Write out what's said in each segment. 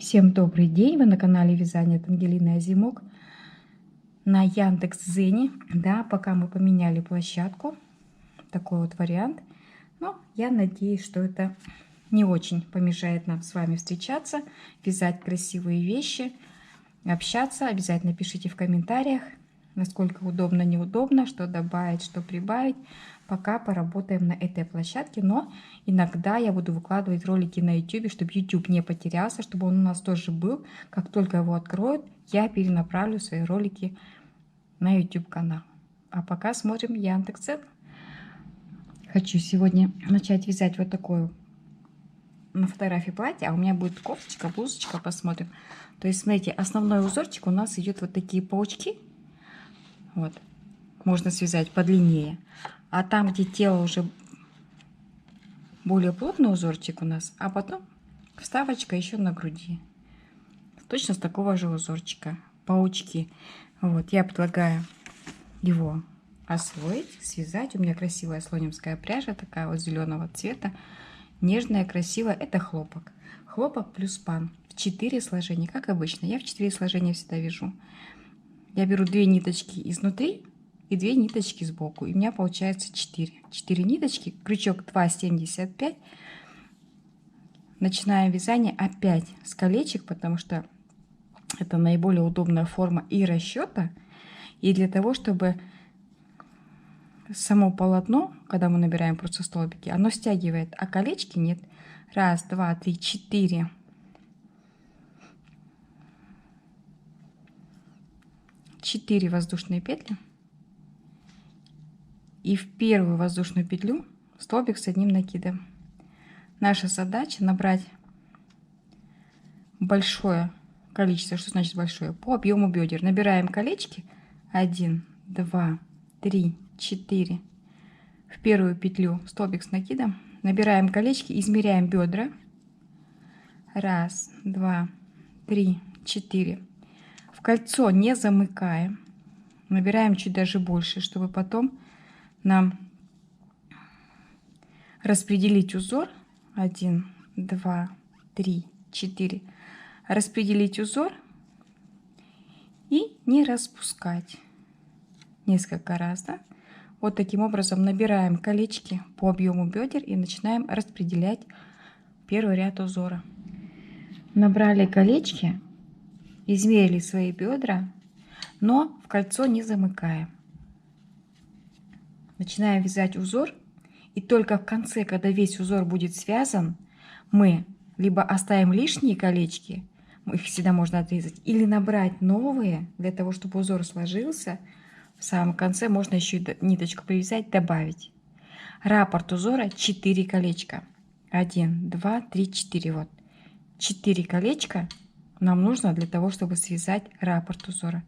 Всем добрый день! Вы на канале Вязание от Ангелины Озимок на Яндекс.Дзене. Да, пока мы поменяли площадку, такой вот вариант. Но я надеюсь, что это не очень помешает нам с вами встречаться, вязать красивые вещи, общаться. Обязательно пишите в комментариях, насколько удобно, неудобно, что добавить, что прибавить. Пока поработаем на этой площадке, но иногда я буду выкладывать ролики на YouTube, чтобы YouTube не потерялся, чтобы он у нас тоже был. Как только его откроют, я перенаправлю свои ролики на YouTube канал. А пока смотрим Яндекс.Дзен. Хочу сегодня начать вязать вот такую на фотографии платье, а у меня будет кофточка, блузочка, посмотрим. То есть, смотрите, основной узорчик у нас идет вот такие паучки. Вот. Можно связать подлиннее. А там, где тело уже более плотный узорчик у нас, а потом вставочка еще на груди. Точно с такого же узорчика. Паучки. Вот, я предлагаю его освоить, связать. У меня красивая слонимская пряжа, такая вот зеленого цвета. Нежная, красивая. Это хлопок. Хлопок плюс пан. В 4 сложения, как обычно. Я в 4 сложения всегда вяжу. Я беру 2 ниточки изнутри и 2 ниточки сбоку. И у меня получается 4. 4 ниточки, крючок 2,75. Начинаем вязание опять с колечек, потому что это наиболее удобная форма и расчета. И для того, чтобы само полотно, когда мы набираем просто столбики, оно стягивает, а колечки нет. 1, 2, 3, 4. 4 воздушные петли. И в первую воздушную петлю столбик с одним накидом. Наша задача набрать большое количество. Что значит большое? По объему бедер. Набираем колечки. 1, 2, 3, 4. В первую петлю столбик с накидом. Набираем колечки, измеряем бедра. 1, 2, 3, 4. В кольцо не замыкаем. Набираем чуть даже больше, чтобы потом нам распределить узор. 1, 2, 3, 4. Распределить узор и не распускать. Несколько раз, да? Вот таким образом набираем колечки по объему бедер и начинаем распределять первый ряд узора. Набрали колечки, измерили свои бедра, но в кольцо не замыкаем. Начинаем вязать узор, и только в конце, когда весь узор будет связан, мы либо оставим лишние колечки, их всегда можно отрезать, или набрать новые, для того, чтобы узор сложился. В самом конце можно еще ниточку привязать, добавить. Раппорт узора 4 колечка. 1, 2, 3, 4. Вот. 4 колечка нам нужно для того, чтобы связать раппорт узора.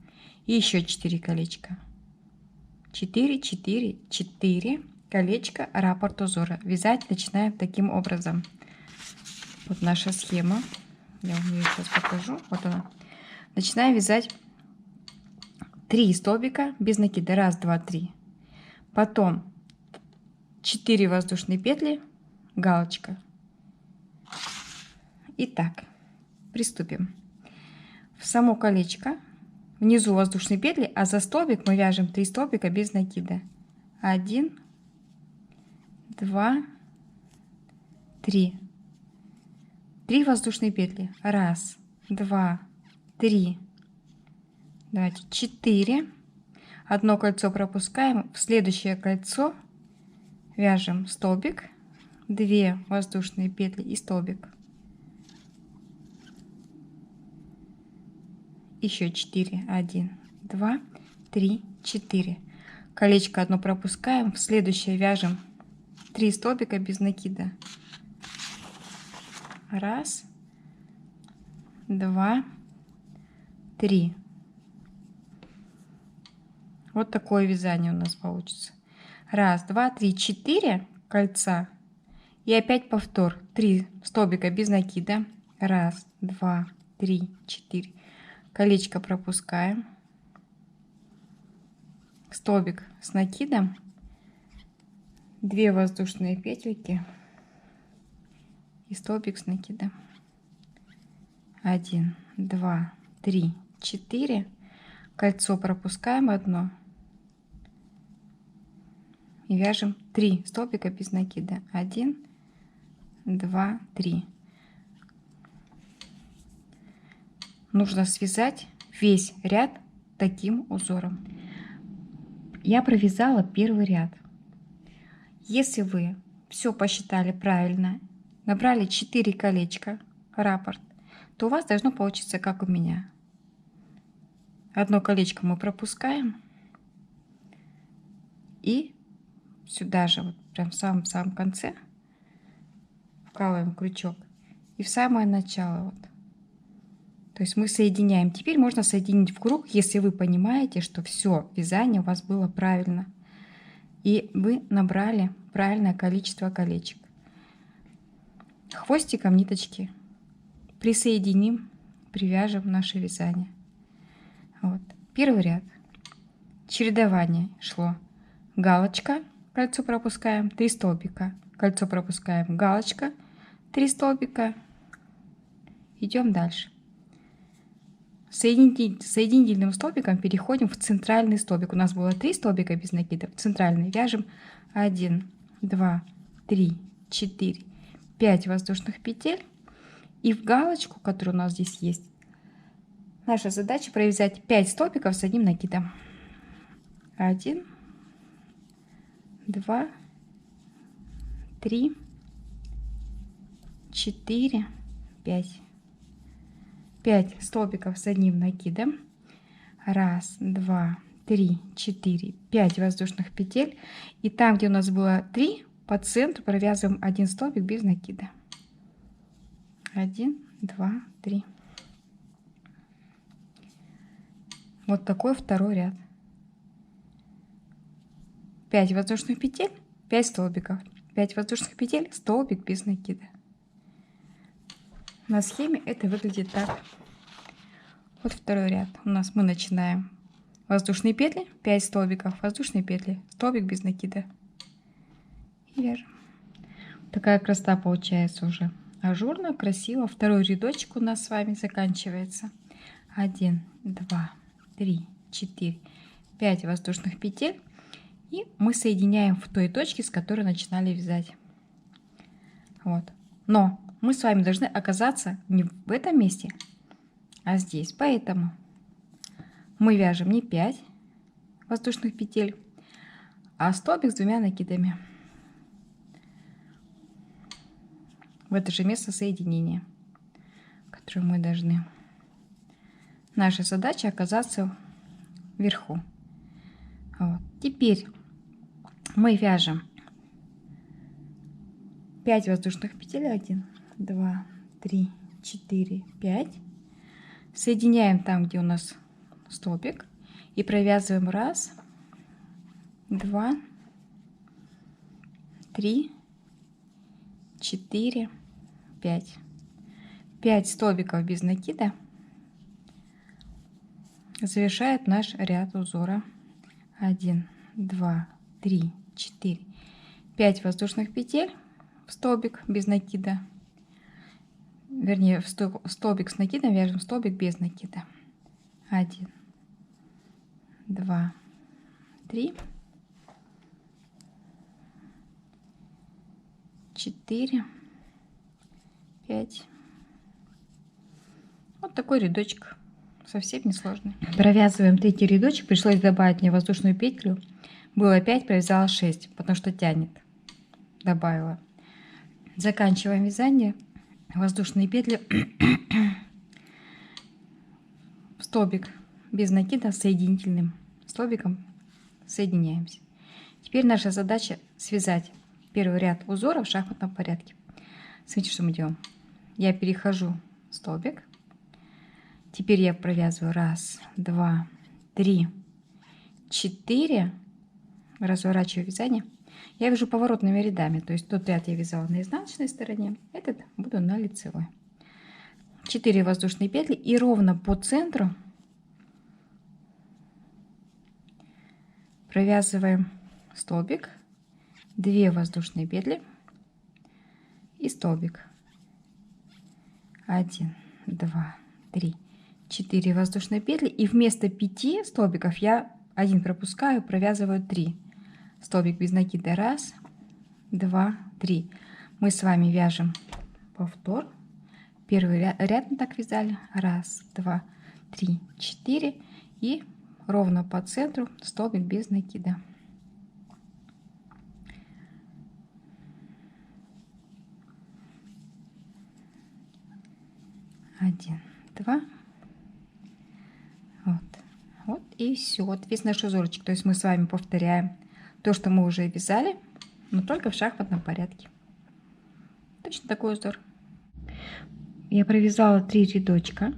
И еще 4 колечка. 4, 4, 4 колечка, раппорт узора. Вязать начинаем таким образом. Вот наша схема. Я вам ее сейчас покажу. Вот она. Начинаем вязать 3 столбика без накида. 1, 2, 3. Потом 4 воздушные петли, галочка. Итак, приступим. В само колечко внизу воздушные петли, а за столбик мы вяжем 3 столбика без накида. 1, 2, 3. 3 воздушные петли. 1, 2, 3. Давайте 4. Одно кольцо пропускаем. В следующее кольцо вяжем столбик, 2 воздушные петли и столбик. Еще 4. 1, 2, 3, 4. Колечко одно пропускаем. В следующее вяжем 3 столбика без накида. 1, 2, 3. Вот такое вязание у нас получится. 1, 2, 3, 4 кольца. И опять повтор. 3 столбика без накида. 1, 2, 3, 4. Колечко пропускаем. Столбик с накидом. 2 воздушные петельки. И столбик с накидом. 1, 2, 3, 4. Кольцо пропускаем одно. И вяжем 3 столбика без накида. 1, 2, 3. Нужно связать весь ряд таким узором. Я провязала первый ряд. Если вы все посчитали правильно, набрали 4 колечка, раппорт, то у вас должно получиться как у меня. Одно колечко мы пропускаем и сюда же, вот прям в самом конце, вкалываем крючок и в самое начало. Вот. То есть мы соединяем. Теперь можно соединить в круг, если вы понимаете, что все вязание у вас было правильно. И вы набрали правильное количество колечек. Хвостиком ниточки присоединим, привяжем наше вязание. Вот. Первый ряд. Чередование шло. Галочка, кольцо пропускаем, 3 столбика. Кольцо пропускаем, галочка, 3 столбика. Идем дальше. Соединительным столбиком переходим в центральный столбик. У нас было 3 столбика без накида. Центральный вяжем 1, 2, 3, 4, 5 воздушных петель. И в галочку, которая у нас здесь есть, наша задача провязать 5 столбиков с одним накидом. 1, 2, 3, 4, 5. 5 столбиков с одним накидом. 1, 2, 3, 4, 5 воздушных петель. И там, где у нас было 3, по центру провязываем 1 столбик без накида. 1, 2, 3. Вот такой второй ряд. 5 воздушных петель, 5 столбиков. 5 воздушных петель, столбик без накида. На схеме это выглядит так. Вот второй ряд. У нас мы начинаем воздушные петли, 5 столбиков, воздушные петли, столбик без накида. И вяжем. Такая красота получается уже. Ажурно, красиво. Второй рядочек у нас с вами заканчивается. 1, 2, 3, 4, 5 воздушных петель. И мы соединяем в той точке, с которой начинали вязать. Вот. Но мы с вами должны оказаться не в этом месте, а здесь. Поэтому мы вяжем не 5 воздушных петель, а столбик с 2 накидами. В это же место соединения, которое мы должны. Наша задача оказаться вверху. Вот. Теперь мы вяжем 5 воздушных петель. 1, 2, 3, 4, 5. Соединяем там, где у нас столбик, и провязываем 1, 2, 3, 4, 5. 5 столбиков без накида завершает наш ряд узора. 1, 2, 3, 4, 5 воздушных петель в столбик без накида. Вернее, в столбик с накидом вяжем столбик без накида. 1, 2, 3, 4, 5. Вот такой рядочек. Совсем несложный. Провязываем третий рядочек. Пришлось добавить мне воздушную петлю. Было 5, провязала 6, потому что тянет. Добавила. Заканчиваем вязание. Воздушные петли в столбик без накида соединительным столбиком соединяемся. Теперь наша задача связать первый ряд узора в шахматном порядке. Смотрите, что мы делаем. Я перехожу в столбик. Теперь я провязываю 1, 2, 3, 4. Разворачиваю вязание. Я вяжу поворотными рядами. То есть тот ряд я вязала на изнаночной стороне, этот буду на лицевой. 4 воздушные петли и ровно по центру провязываем столбик, 2 воздушные петли и столбик. 1, 2, 3, 4 воздушные петли. И вместо 5 столбиков я один пропускаю, провязываю 3. Столбик без накида. 1, 2, 3. Мы с вами вяжем повтор. Первый ряд мы так вязали. 1, 2, 3, 4. И ровно по центру столбик без накида. 1, 2. Вот и все. Вот весь наш узорчик. То есть мы с вами повторяем то, что мы уже вязали, но только в шахматном порядке. Точно такой узор. Я провязала 3 рядочка.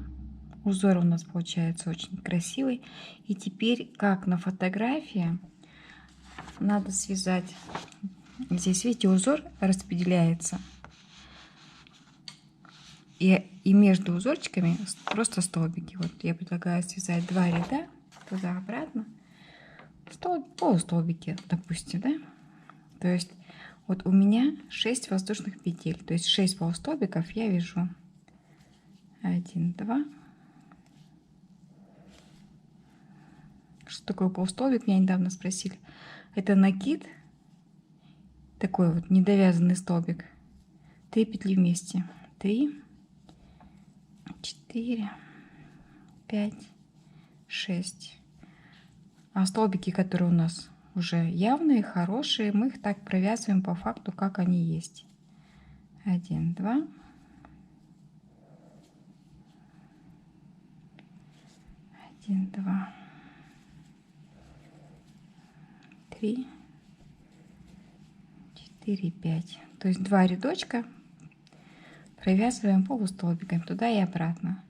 Узор у нас получается очень красивый. И теперь, как на фотографии, надо связать. Здесь, видите, узор распределяется. И между узорчиками просто столбики. Вот я предлагаю связать 2 ряда туда-обратно. Полустолбики, допустим, да? То есть вот у меня 6 воздушных петель. То есть 6 полустолбиков я вяжу. 1, 2. Что такое полустолбик? Меня недавно спросили. Это накид. Такой вот недовязанный столбик. 3 петли вместе. 3, 4, 5, 6. А столбики, которые у нас уже явные, хорошие, мы их так провязываем по факту, как они есть. 1, 2. 1, 2. 3, 4, 5. То есть 2 рядочка провязываем полустолбиками туда и обратно.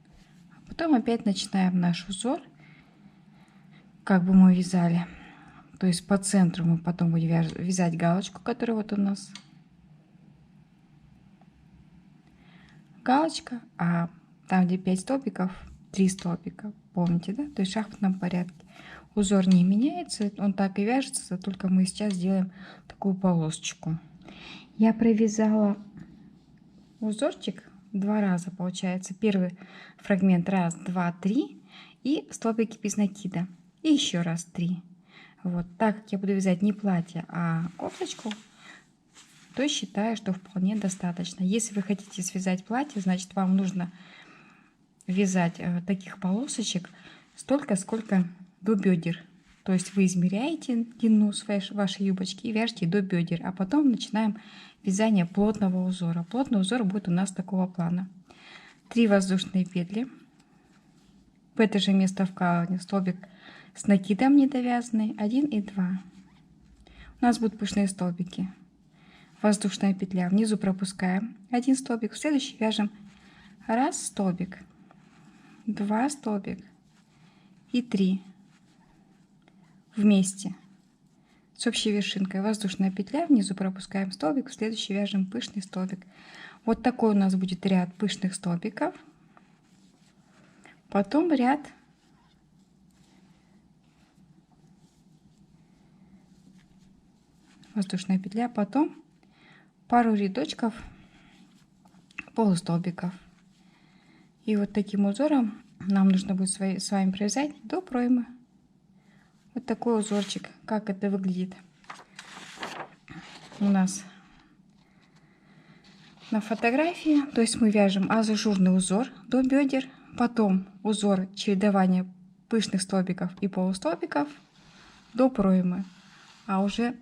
А потом опять начинаем наш узор, как бы мы вязали. То есть по центру мы потом будем вязать галочку, которая вот у нас галочка, а там, где 5 столбиков, 3 столбика. Помните, да? То есть в шахматном порядке. Узор не меняется, он так и вяжется, только мы сейчас сделаем такую полосочку. Я провязала узорчик 2 раза, получается. Первый фрагмент 1, 2, 3 и столбики без накида. И еще раз 3. Вот так как я буду вязать не платье, а кофточку, то считаю, что вполне достаточно. Если вы хотите связать платье, значит вам нужно вязать таких полосочек столько, сколько до бедер. То есть вы измеряете длину вашей юбочки и вяжете до бедер, а потом начинаем вязание плотного узора. Плотный узор будет у нас такого плана. 3 воздушные петли. В это же место вкалывания столбик с накидом недовязанный. 1 и 2. У нас будут пышные столбики. Воздушная петля. Внизу пропускаем 1 столбик. В следующий вяжем 1 столбик, 2 столбик и 3 вместе с общей вершинкой. Воздушная петля, внизу пропускаем столбик, в следующий вяжем пышный столбик. Вот такой у нас будет ряд пышных столбиков. Потом ряд воздушная петля, потом пару рядочков полустолбиков. И вот таким узором нам нужно будет с вами провязать до проймы. Вот такой узорчик. Как это выглядит у нас на фотографии. То есть мы вяжем ажурный узор до бедер, потом узор чередования пышных столбиков и полустолбиков до проймы. А уже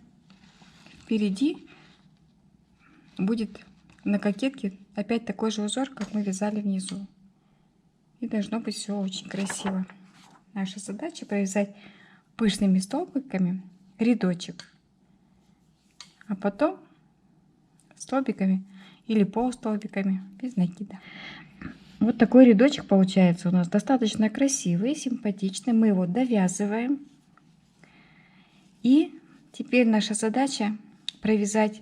впереди будет на кокетке опять такой же узор, как мы вязали внизу. И должно быть все очень красиво. Наша задача провязать пышными столбиками рядочек, а потом столбиками или полустолбиками без накида. Вот такой рядочек получается у нас достаточно красивый, симпатичный. Мы его довязываем. И теперь наша задача провязать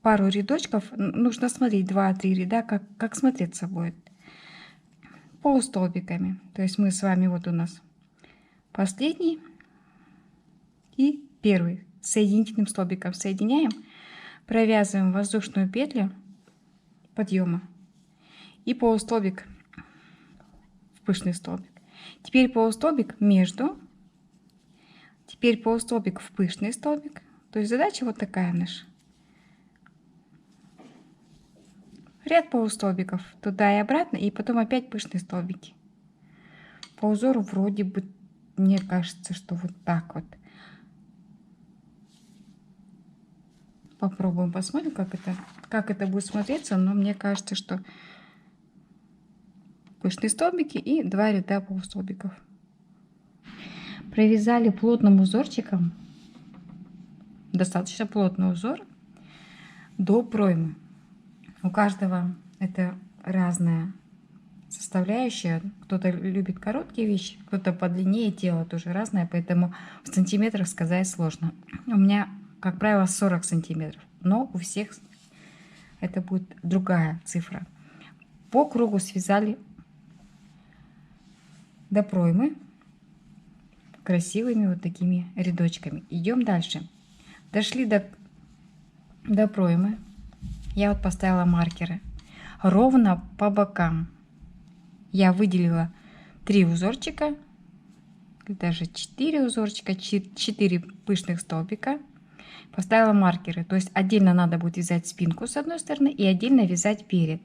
пару рядочков. Нужно смотреть 2-3 ряда, как смотреться будет. Полустолбиками. То есть мы с вами, вот у нас последний и первый соединительным столбиком соединяем, провязываем воздушную петлю подъема и полустолбик пышный столбик. Теперь полустолбик между, теперь полустолбик в пышный столбик. То есть задача вот такая наша. Ряд полустолбиков туда и обратно, и потом опять пышные столбики. По узору вроде бы, мне кажется, что вот так вот. Попробуем, посмотрим, как это будет смотреться, но мне кажется, что пышные столбики и 2 ряда полустолбиков. Провязали плотным узорчиком, достаточно плотный узор, до проймы. У каждого это разная составляющая. Кто-то любит короткие вещи, кто-то подлиннее, тело тоже разное, поэтому в сантиметрах сказать сложно. У меня, как правило, 40 сантиметров, но у всех это будет другая цифра. По кругу связали до проймы красивыми вот такими рядочками. Идем дальше. Дошли до проймы. Я вот поставила маркеры ровно по бокам. Я выделила 3 узорчика, даже 4 узорчика, 4 пышных столбика. Поставила маркеры, то есть отдельно надо будет вязать спинку с одной стороны и отдельно вязать перед.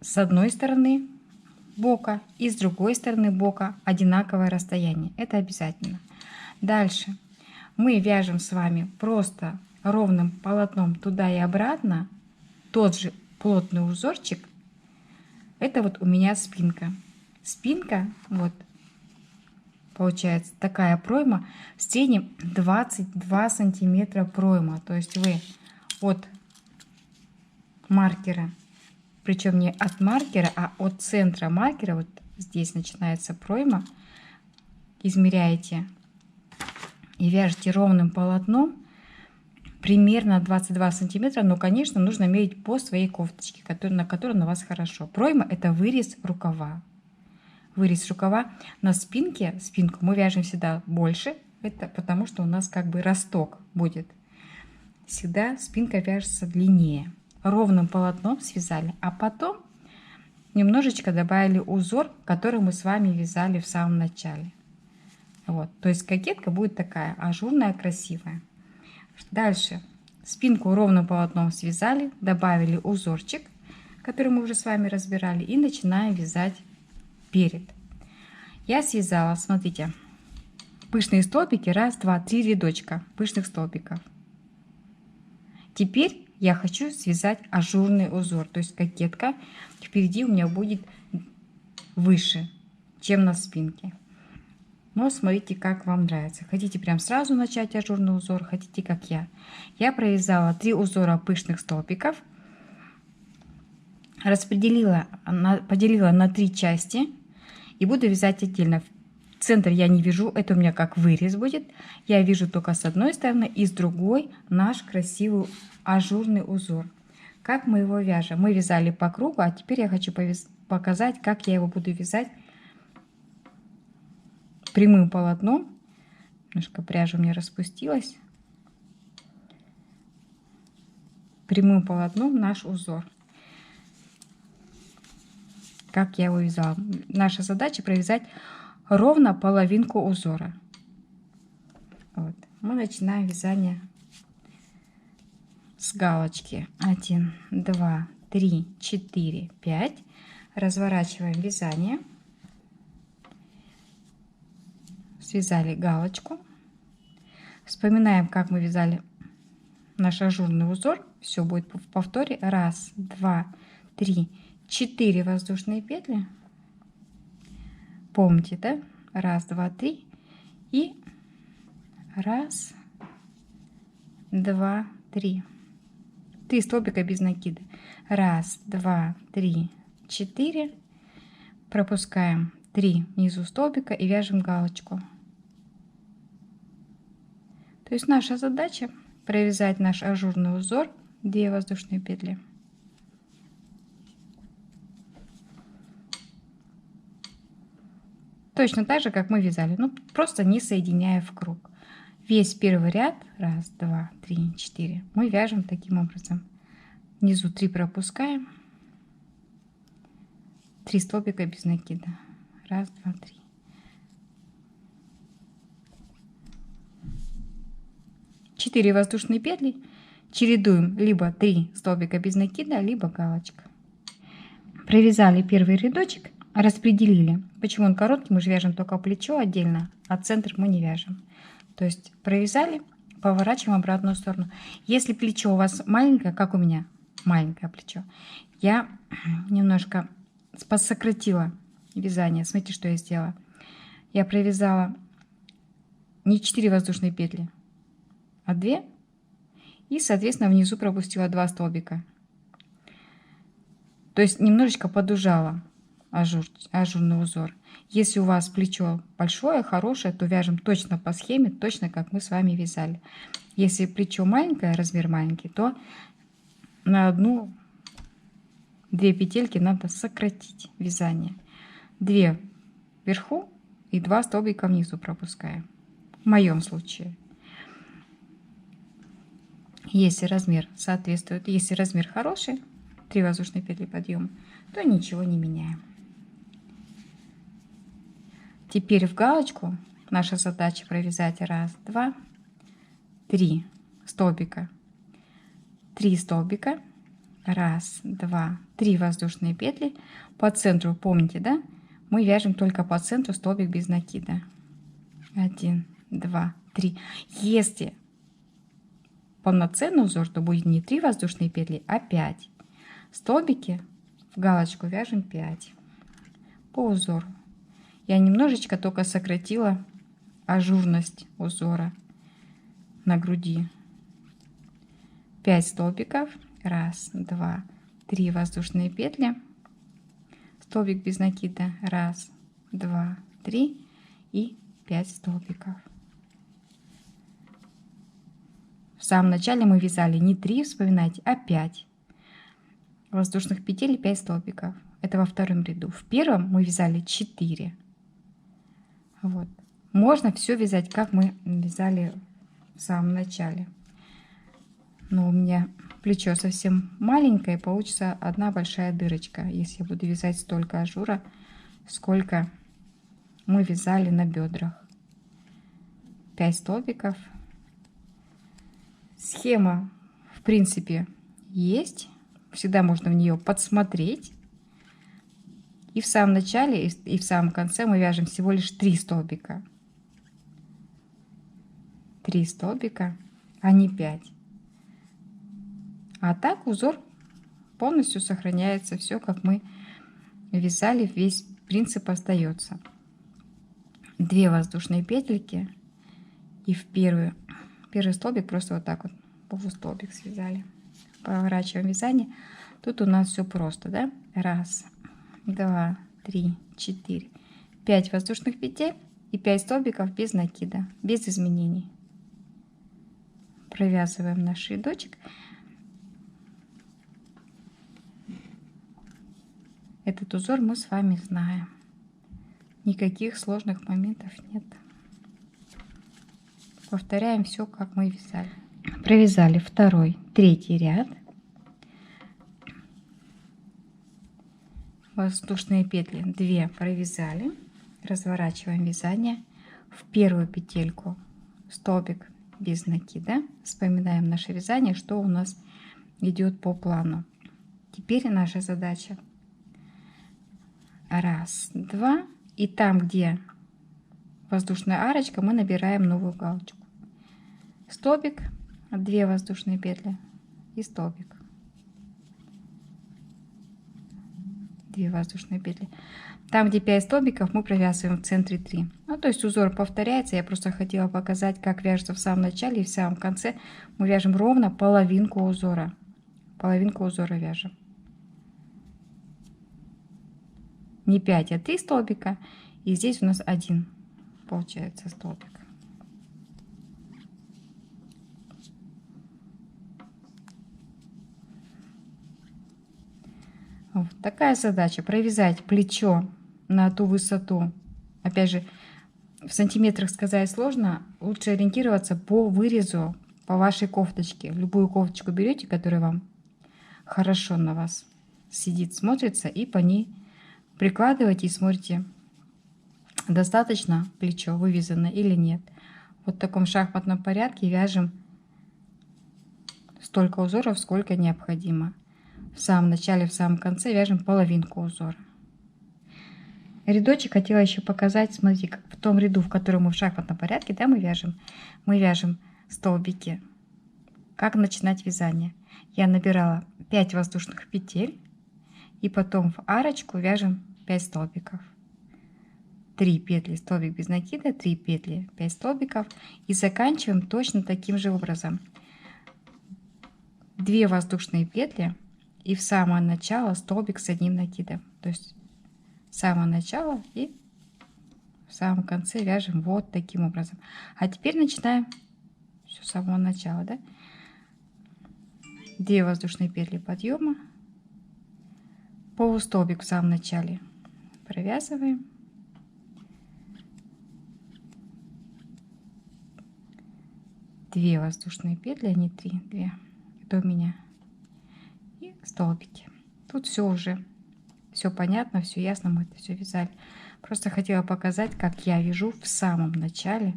С одной стороны бока и с другой стороны бока одинаковое расстояние. Это обязательно. Дальше мы вяжем с вами просто ровным полотном туда и обратно тот же плотный узорчик. Это вот у меня спинка. Спинка, вот, получается такая пройма, в среднем 22 сантиметра пройма. То есть вы от маркера, причем не от маркера, а от центра маркера, вот здесь начинается пройма, измеряете и вяжете ровным полотном примерно 22 сантиметра, но, конечно, нужно мерить по своей кофточке, на которой на вас хорошо. Пройма — это вырез рукава. Вырез рукава на спинке, спинку мы вяжем всегда больше, это потому что у нас как бы росток будет. Всегда спинка вяжется длиннее. Ровным полотном связали, а потом немножечко добавили узор, который мы с вами вязали в самом начале. Вот, то есть кокетка будет такая ажурная, красивая. Дальше спинку ровным полотном связали, добавили узорчик, который мы уже с вами разбирали, и начинаем вязать перед. Я связала, смотрите, пышные столбики, 1, 2, 3 рядочка пышных столбиков. Теперь я хочу связать ажурный узор, то есть кокетка впереди у меня будет выше, чем на спинке. Но смотрите, как вам нравится. Хотите прям сразу начать ажурный узор, хотите как я. Я провязала 3 узора пышных столбиков, поделила на 3 части и буду вязать отдельно. Центр я не вяжу, это у меня как вырез будет. Я вяжу только с одной стороны и с другой наш красивый ажурный узор. Как мы его вяжем? Мы вязали по кругу, а теперь я хочу показать, как я его буду вязать прямым полотном. Немножко пряжа у меня распустилась. Прямым полотном наш узор. Как я его вязала? Наша задача провязать ровно половинку узора. Вот. Мы начинаем вязание с галочки 1, 2, 3, 4, 5. Разворачиваем вязание. Связали галочку. Вспоминаем, как мы вязали наш ажурный узор. Все будет в повторе. 1, 2, 3, 4 воздушные петли. Помните, да? 1, 2, 3 и 1, 2, 3. 3 столбика без накида. 1, 2, 3, 4. Пропускаем 3 внизу столбика и вяжем галочку. То есть наша задача провязать наш ажурный узор 2 воздушные петли. Точно так же, как мы вязали, но просто не соединяя в круг. Весь первый ряд, 1, 2, 3, 4, мы вяжем таким образом. Внизу 3 пропускаем, 3 столбика без накида. Раз, два, три. Четыре воздушные петли. Чередуем либо 3 столбика без накида, либо галочка. Провязали первый рядочек, распределили. Почему он короткий? Мы же вяжем только плечо отдельно, а центр мы не вяжем. То есть провязали, поворачиваем в обратную сторону. Если плечо у вас маленькое, как у меня, маленькое плечо, я немножко сократила вязание. Смотрите, что я сделала. Я провязала не 4 воздушные петли, а 2. И, соответственно, внизу пропустила 2 столбика. То есть немножечко подужала ажурный узор. Если у вас плечо большое, хорошее, то вяжем точно по схеме, точно как мы с вами вязали. Если плечо маленькое, размер маленький, то на 1-2 петельки надо сократить вязание. 2 вверху и 2 столбика внизу пропускаем. В моем случае. Если размер соответствует, если размер хороший, 3 воздушные петли подъема, то ничего не меняем. Теперь в галочку наша задача провязать 1, 2, 3 столбика. 3 столбика. 1, 2, 3 воздушные петли. По центру, помните, да? Мы вяжем только по центру столбик без накида. 1, 2, 3. Если полноценный узор, то будет не 3 воздушные петли, а 5. Столбики в галочку вяжем 5 по узору. Я немножечко только сократила ажурность узора на груди. 5 столбиков. 1, 2, 3 воздушные петли. Столбик без накида. 1, 2, 3 и 5 столбиков. В самом начале мы вязали не 3, вспоминайте, а 5 воздушных петель и 5 столбиков. Это во втором ряду. В первом мы вязали 4. Вот. Можно все вязать, как мы вязали в самом начале. Но у меня плечо совсем маленькое, получится одна большая дырочка, если я буду вязать столько ажура, сколько мы вязали на бедрах. 5 столбиков. Схема, в принципе, есть. Всегда можно в нее подсмотреть. И в самом начале, и в самом конце мы вяжем всего лишь 3 столбика. 3 столбика, а не 5. А так узор полностью сохраняется. Все, как мы вязали, весь принцип остается. 2 воздушные петельки. И в первый столбик просто вот так вот полустолбик связали. Поворачиваем вязание. Тут у нас все просто, да? 1, 2, 3, 4, 5 воздушных петель и 5 столбиков без накида, без изменений. Провязываем наш рядочек. Этот узор мы с вами знаем. Никаких сложных моментов нет. Повторяем все, как мы вязали. Провязали 2, 3 ряд. Воздушные петли 2 провязали. Разворачиваем вязание. В первую петельку столбик без накида. Вспоминаем наше вязание, что у нас идет по плану. Теперь наша задача 1, 2. И там, где воздушная арочка, мы набираем новую галочку. Столбик, 2 воздушные петли и столбик. 2 воздушные петли. Там, где 5 столбиков, мы провязываем в центре 3. Ну, то есть узор повторяется. Я просто хотела показать, как вяжется в самом начале и в самом конце. Мы вяжем ровно половинку узора. Половинку узора вяжем. Не 5, а 3 столбика. И здесь у нас 1 получается столбик. Вот такая задача. Провязать плечо на ту высоту. Опять же, в сантиметрах сказать сложно. Лучше ориентироваться по вырезу, по вашей кофточке. Любую кофточку берете, которая вам хорошо на вас сидит, смотрится, и по ней прикладываете и смотрите, достаточно плечо вывязано или нет. Вот в таком шахматном порядке вяжем столько узоров, сколько необходимо. В самом начале, в самом конце вяжем половинку узора. Рядочек хотела еще показать. Смотрите, как в том ряду, в котором мы в шахматном порядке, да, мы вяжем столбики. Как начинать вязание? Я набирала 5 воздушных петель и потом в арочку вяжем 5 столбиков. 3 петли столбик без накида, 3 петли 5 столбиков и заканчиваем точно таким же образом. 2 воздушные петли и в самое начало столбик с одним накидом. То есть с самого начала и в самом конце вяжем вот таким образом. А теперь начинаем все с самого начала, да? 2 воздушные петли подъема, полустолбик в самом начале провязываем, 2 воздушные петли, а не 3, 2, это у меня, и столбики. Тут все уже, все понятно, все ясно, мы это все вязали. Просто хотела показать, как я вяжу в самом начале,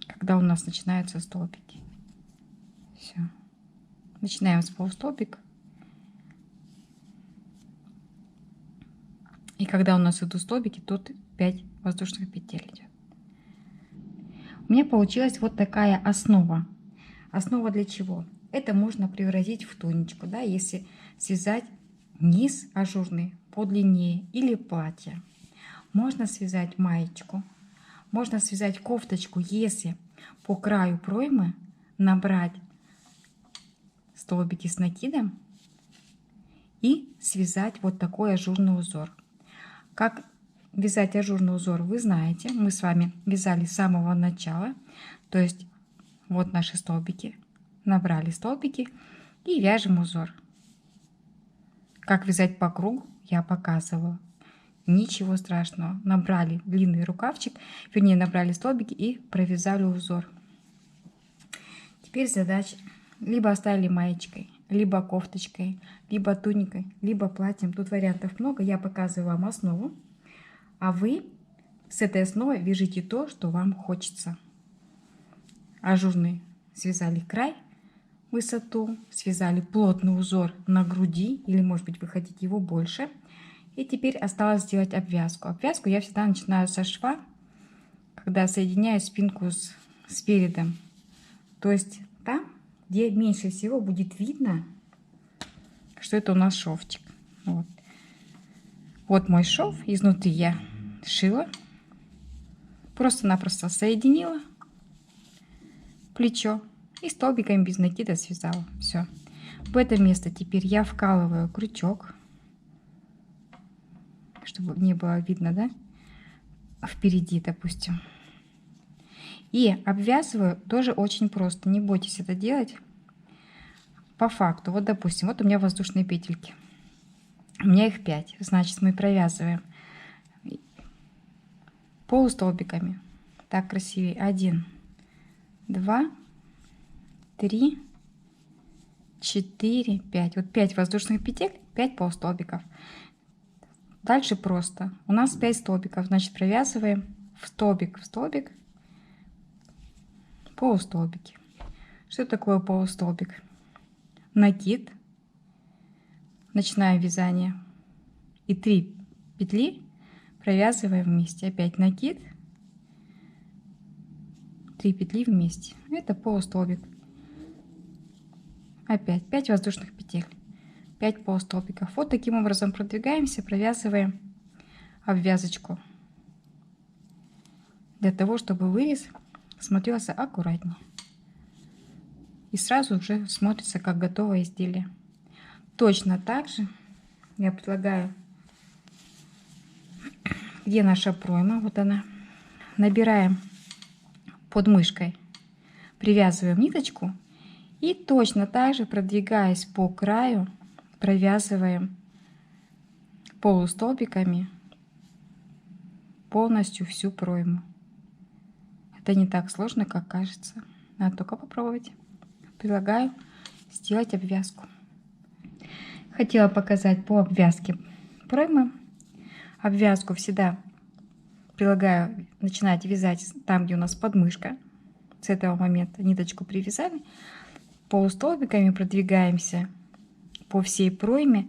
когда у нас начинаются столбики. Все. Начинаем с полустолбика. И когда у нас идут столбики, тут 5 воздушных петель идет. У меня получилась вот такая основа. Основа для чего? Это можно превратить в туничку, да, если связать низ ажурный подлиннее или платье. Можно связать маечку, можно связать кофточку, если по краю проймы набрать столбики с накидом и связать вот такой ажурный узор. Как вязать ажурный узор, вы знаете, мы с вами вязали с самого начала, то есть вот наши столбики, набрали столбики и вяжем узор. Как вязать по кругу, я показываю. Ничего страшного. Набрали длинный рукавчик, вернее набрали столбики и провязали узор. Теперь задача: либо оставили маечкой, либо кофточкой, либо туникой, либо платьем. Тут вариантов много. Я показываю вам основу, а вы с этой основой вяжите то, что вам хочется. Ажурный связали край, высоту, связали плотный узор на груди, или может быть вы хотите его больше. И теперь осталось сделать обвязку. Обвязку я всегда начинаю со шва, когда соединяю спинку с передом. То есть там, где меньше всего будет видно, что это у нас шовчик. Вот. Вот мой шов. Изнутри я шила. Просто-напросто соединила плечо и столбиками без накида связала. Все. В это место теперь я вкалываю крючок, чтобы не было видно, да, впереди, допустим. И обвязываю тоже очень просто. Не бойтесь это делать. По факту, вот допустим, вот у меня воздушные петельки. У меня их 5. Значит, мы провязываем полустолбиками. Так красивее. 1, 2, 3, 4, 5. Вот 5 воздушных петель, 5 полустолбиков. Дальше просто. У нас 5 столбиков. Значит, провязываем в столбик, полустолбики. Что такое полустолбик? Накид. Начинаем вязание. И 3 петли провязываем вместе. Опять накид. 3 петли вместе. Это полустолбик. Опять 5 воздушных петель. 5 полустолбиков. Вот таким образом продвигаемся, провязываем обвязочку. Для того, чтобы вырез смотрелся аккуратнее. И сразу уже смотрится как готовое изделие. Точно так же я предлагаю, где наша пройма, вот она, набираем под мышкой, привязываем ниточку и точно так же, продвигаясь по краю, провязываем полустолбиками полностью всю пройму. Это не так сложно, как кажется. Надо только попробовать. Предлагаю сделать обвязку. Хотела показать по обвязке проймы. Обвязку всегда прилагаю, начинаете вязать там, где у нас подмышка. С этого момента ниточку привязали. Полустолбиками продвигаемся по всей пройме.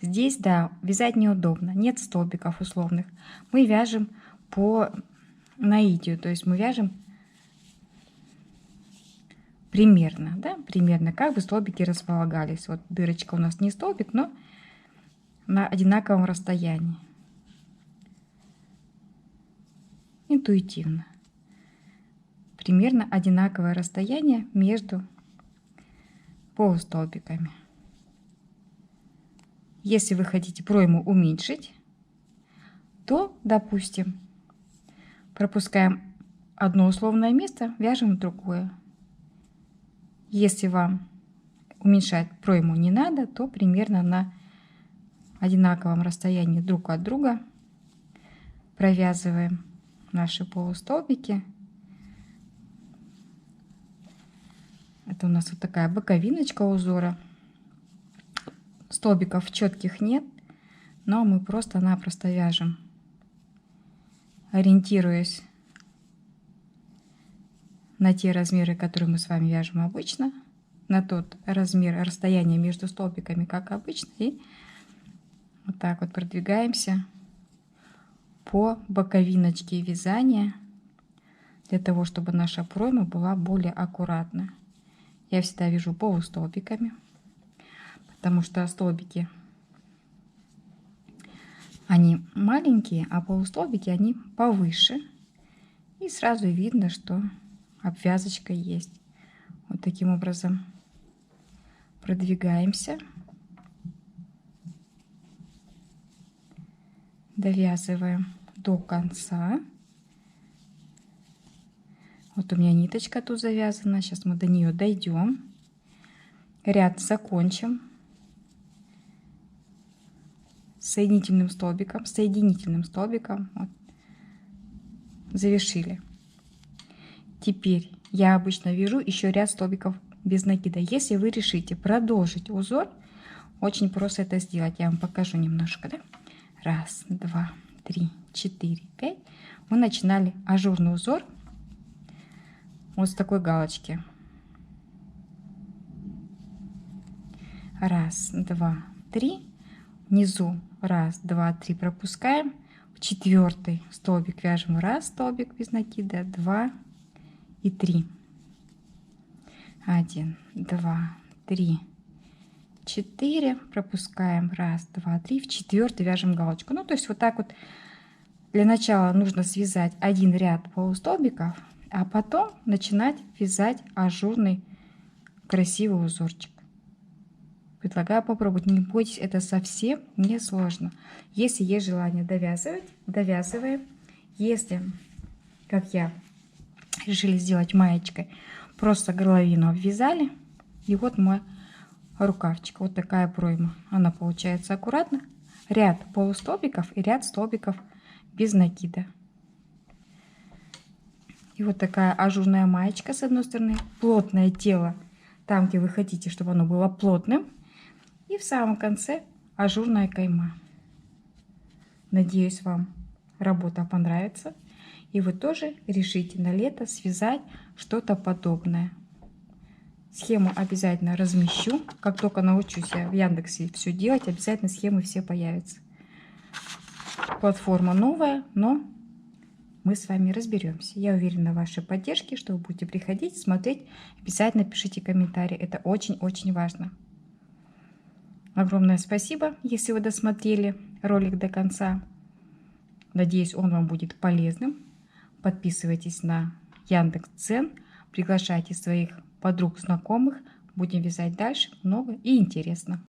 Здесь, да, вязать неудобно, нет столбиков условных. Мы вяжем по наитию, то есть мы вяжем примерно, да, примерно, как бы столбики располагались. Вот дырочка у нас не столбик, но на одинаковом расстоянии. Интуитивно. Примерно одинаковое расстояние между полустолбиками. Если вы хотите пройму уменьшить, то, допустим, пропускаем одно условное место, вяжем другое. Если вам уменьшать пройму не надо, то примерно на одинаковом расстоянии друг от друга провязываем наши полустолбики. Это у нас вот такая боковиночка узора. Столбиков четких нет, но мы просто-напросто вяжем, ориентируясь на те размеры, которые мы с вами вяжем обычно, на тот размер расстояния между столбиками, как обычно, и вот так вот продвигаемся по боковиночке вязания для того, чтобы наша пройма была более аккуратна. Я всегда вяжу полустолбиками, потому что столбики, они маленькие, а полустолбики, они повыше. И сразу видно, что обвязочка есть. Вот таким образом продвигаемся. Довязываем до конца. Вот у меня ниточка тут завязана. Сейчас мы до нее дойдем. Ряд закончим соединительным столбиком. Вот. Завершили. Теперь я обычно вяжу еще ряд столбиков без накида. Если вы решите продолжить узор, очень просто это сделать. Я вам покажу немножко. Да? 1, 2, 3, 4, 5. Мы начинали ажурный узор вот с такой галочки. 1, 2, 3. Внизу 1, 2, 3 пропускаем. В 4 столбик вяжем 1 столбик без накида, 2 и 3. 1, 2, 3, 4. Пропускаем 1, 2, 3. В 4 вяжем галочку. Ну, то есть вот так вот. Для начала нужно связать один ряд полустолбиков, а потом начинать вязать ажурный красивый узорчик. Предлагаю попробовать. Не бойтесь, это совсем не сложно. Если есть желание довязывать, довязываем. Если, как я, решили сделать маечкой, просто горловину обвязали. И вот мой рукавчик. Вот такая пройма. Она получается аккуратно. Ряд полустолбиков и ряд столбиков без накида. И вот такая ажурная маечка с одной стороны. Плотное тело там, где вы хотите, чтобы оно было плотным. И в самом конце ажурная кайма. Надеюсь, вам работа понравится. И вы тоже решите на лето связать что-то подобное. Схему обязательно размещу. Как только научусь я в Яндексе все делать, обязательно схемы все появятся. Платформа новая, но мы с вами разберемся. Я уверена в вашей поддержке, что вы будете приходить, смотреть. Обязательно пишите комментарии. Это очень-очень важно. Огромное спасибо, если вы досмотрели ролик до конца. Надеюсь, он вам будет полезным. Подписывайтесь на Яндекс.Дзен, приглашайте своих подруг, знакомых. Будем вязать дальше много и интересно.